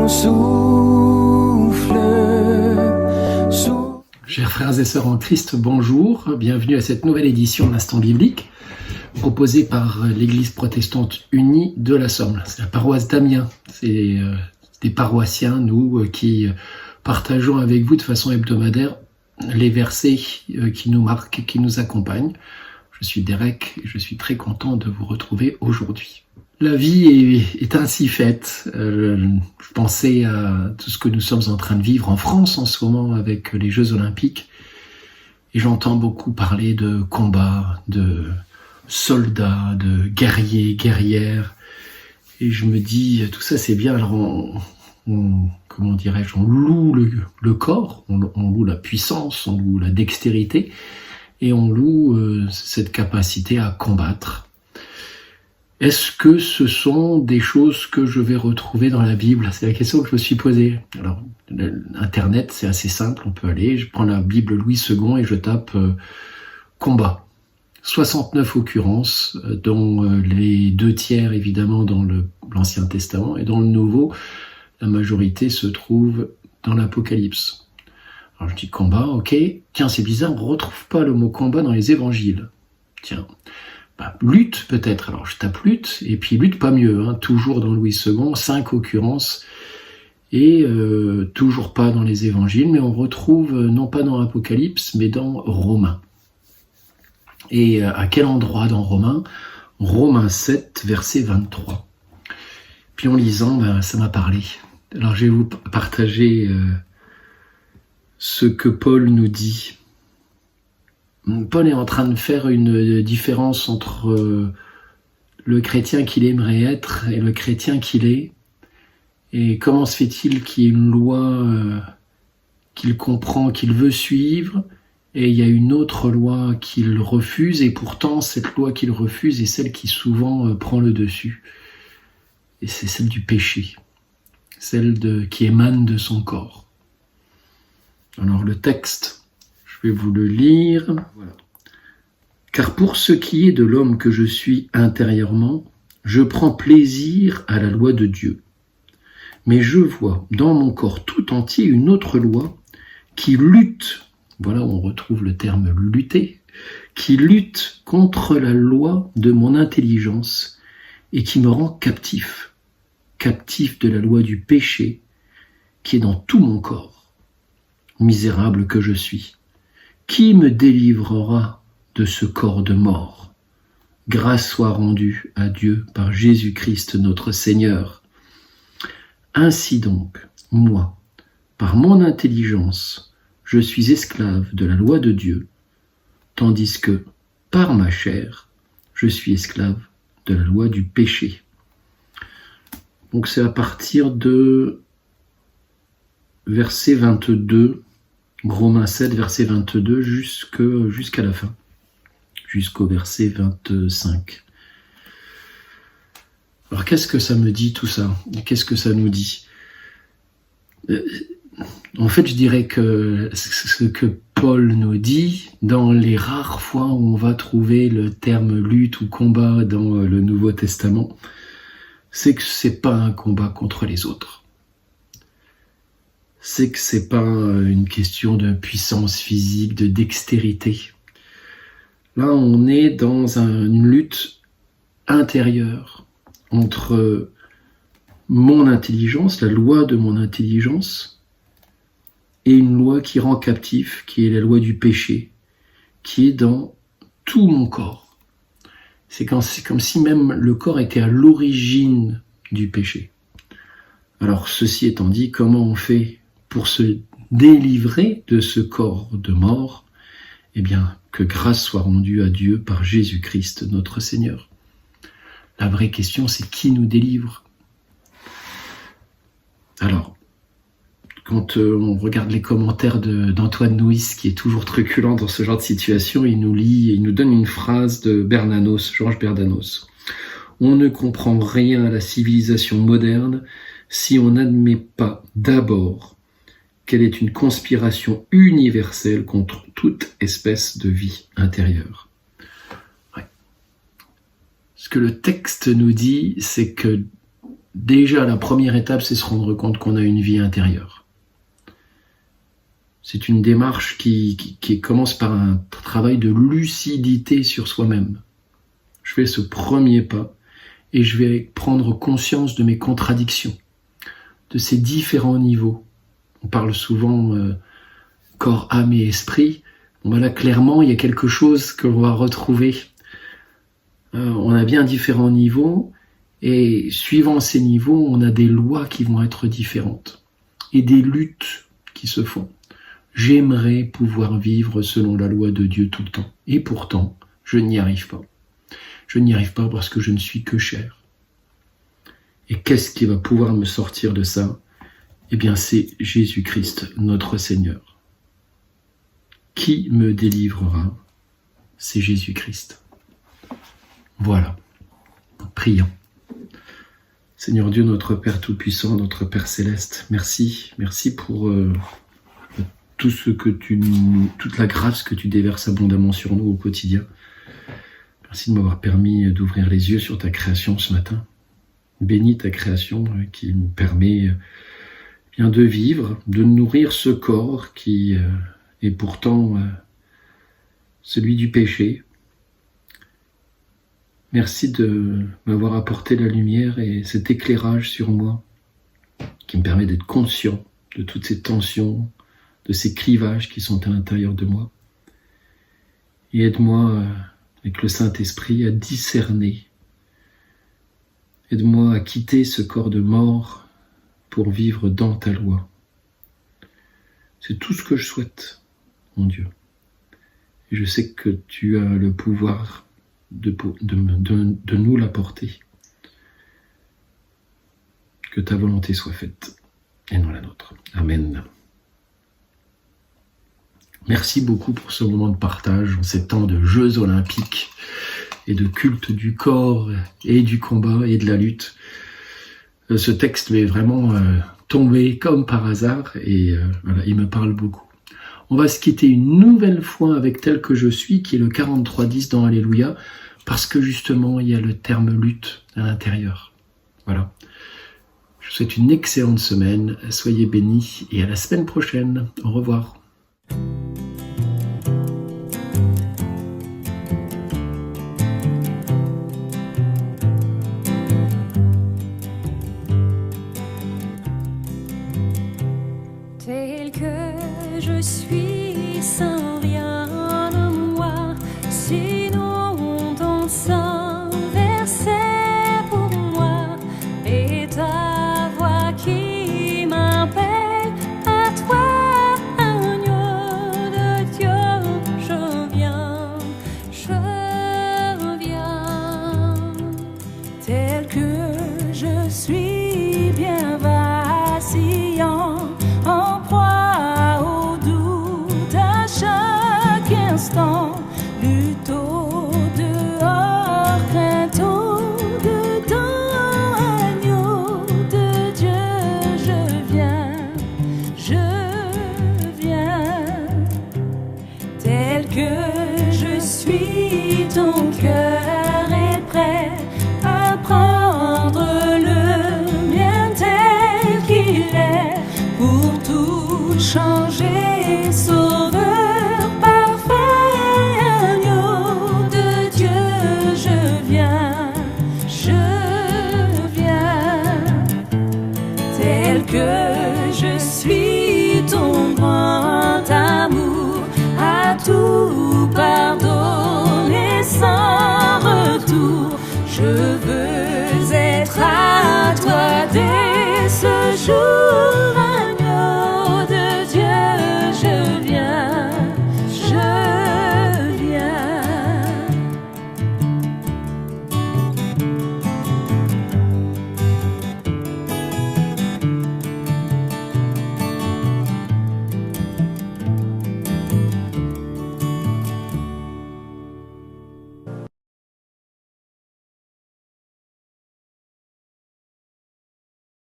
mon souffle. Chers frères et sœurs en Christ, bonjour, bienvenue à cette nouvelle édition d'Instant Biblique proposée par l'Église protestante unie de la Somme. C'est la paroisse d'Amiens, c'est des paroissiens, nous, qui partageons avec vous de façon hebdomadaire les versets qui nous marquent et qui nous accompagnent. Je suis Derek et je suis très content de vous retrouver aujourd'hui. La vie est ainsi faite. Je pensais à tout ce que nous sommes en train de vivre en France en ce moment avec les Jeux Olympiques. Et j'entends beaucoup parler de combats, de soldats, de guerriers, guerrières. Et je me dis, tout ça c'est bien. Alors comment dirais-je, on loue le corps, on loue la puissance, on loue la dextérité. Et on loue cette capacité à combattre. Est-ce que ce sont des choses que je vais retrouver dans la Bible? C'est la question que je me suis posée. Alors, Internet, c'est assez simple, on peut aller, je prends la Bible Louis II et je tape combat. 69 occurrences, dont les 2/3 évidemment dans l'Ancien Testament, et dans le Nouveau, la majorité se trouve dans l'Apocalypse. Alors je dis combat, ok. Tiens, c'est bizarre, on ne retrouve pas le mot combat dans les évangiles. Tiens, lutte peut-être. Alors je tape lutte, et puis lutte pas mieux, hein, toujours dans Louis II, 5 occurrences, et toujours pas dans les évangiles, mais on retrouve non pas dans l'Apocalypse, mais dans Romains. Et à quel endroit dans Romains? Romains 7, verset 23. Puis en lisant, ça m'a parlé. Alors je vais vous partager ce que Paul nous dit. Paul est en train de faire une différence entre le chrétien qu'il aimerait être et le chrétien qu'il est. Et comment se fait-il qu'il y ait une loi qu'il comprend, qu'il veut suivre, et il y a une autre loi qu'il refuse, et pourtant cette loi qu'il refuse est celle qui souvent prend le dessus. Et c'est celle du péché, celle qui émane de son corps. Alors le texte, je vais vous le lire. Voilà. Car pour ce qui est de l'homme que je suis intérieurement, je prends plaisir à la loi de Dieu. Mais je vois dans mon corps tout entier une autre loi qui lutte, voilà où on retrouve le terme lutter, qui lutte contre la loi de mon intelligence et qui me rend captif de la loi du péché qui est dans tout mon corps. Misérable que je suis, qui me délivrera de ce corps de mort? Grâce soit rendue à Dieu par Jésus-Christ notre Seigneur. Ainsi donc, moi, par mon intelligence, je suis esclave de la loi de Dieu, tandis que, par ma chair, je suis esclave de la loi du péché. Donc c'est à partir de verset 22, Romains 7, verset 22, jusqu'à la fin, jusqu'au verset 25. Alors qu'est-ce que ça me dit tout ça? Qu'est-ce que ça nous dit? En fait, je dirais que ce que Paul nous dit, dans les rares fois où on va trouver le terme lutte ou combat dans le Nouveau Testament, c'est que c'est pas un combat contre les autres. C'est que c'est pas une question de puissance physique, de dextérité. Là, on est dans une lutte intérieure entre mon intelligence, la loi de mon intelligence, et une loi qui rend captif, qui est la loi du péché, qui est dans tout mon corps. C'est comme si même le corps était à l'origine du péché. Alors, ceci étant dit, comment on fait pour se délivrer de ce corps de mort? Eh bien, que grâce soit rendue à Dieu par Jésus-Christ notre Seigneur. La vraie question, c'est qui nous délivre? Alors, quand on regarde les commentaires d'Antoine Nuis, qui est toujours truculent dans ce genre de situation, il nous donne une phrase de Bernanos, Georges Bernanos. On ne comprend rien à la civilisation moderne si on n'admet pas d'abord qu'elle est une conspiration universelle contre toute espèce de vie intérieure. Ouais. Ce que le texte nous dit, c'est que déjà la première étape, c'est se rendre compte qu'on a une vie intérieure. C'est une démarche qui commence par un travail de lucidité sur soi-même. Je fais ce premier pas et je vais prendre conscience de mes contradictions, de ces différents niveaux. On parle souvent corps, âme et esprit. Bon, ben là, clairement, il y a quelque chose que l'on va retrouver. On a bien différents niveaux et suivant ces niveaux, on a des lois qui vont être différentes et des luttes qui se font. J'aimerais pouvoir vivre selon la loi de Dieu tout le temps. Et pourtant, je n'y arrive pas. Je n'y arrive pas parce que je ne suis que chair. Et qu'est-ce qui va pouvoir me sortir de ça? Eh bien, c'est Jésus-Christ, notre Seigneur. Qui me délivrera? C'est Jésus-Christ. Voilà. Prions. Seigneur Dieu, notre Père Tout-Puissant, notre Père Céleste, merci. Merci pour toute la grâce que tu déverses abondamment sur nous au quotidien. Merci de m'avoir permis d'ouvrir les yeux sur ta création ce matin. Bénis ta création qui me permet bien de vivre, de nourrir ce corps qui est pourtant celui du péché. Merci de m'avoir apporté la lumière et cet éclairage sur moi qui me permet d'être conscient de toutes ces tensions, de ces clivages qui sont à l'intérieur de moi. Et aide-moi avec le Saint-Esprit à discerner. Aide-moi à quitter ce corps de mort pour vivre dans ta loi. C'est tout ce que je souhaite, mon Dieu. Et je sais que tu as le pouvoir de nous l'apporter. Que ta volonté soit faite et non la nôtre. Amen. Merci beaucoup pour ce moment de partage en ces temps de Jeux olympiques et de culte du corps et du combat et de la lutte. Ce texte m'est vraiment tombé comme par hasard et voilà, il me parle beaucoup. On va se quitter une nouvelle fois avec Tel que je suis, qui est le 43-10 dans Alléluia, parce que justement, il y a le terme lutte à l'intérieur. Voilà. Je vous souhaite une excellente semaine, soyez bénis et à la semaine prochaine. Au revoir. Tel que je suis sans rien en moi, sinon ton sang versé pour moi, et ta voix qui m'appelle à toi, agneau de Dieu, je viens, tel que je suis bien vacillant, en proie au doute à chaque instant, lutte au dehors, crainte au dedans, agneau de Dieu, je viens, tel que je suis, ton cœur est prêt à prendre le mien tel qu'il est, pour tout changer, sauveur parfait, agneau de Dieu, je viens, tel que je suis, ton grand amour a tout pardonné sans retour, je veux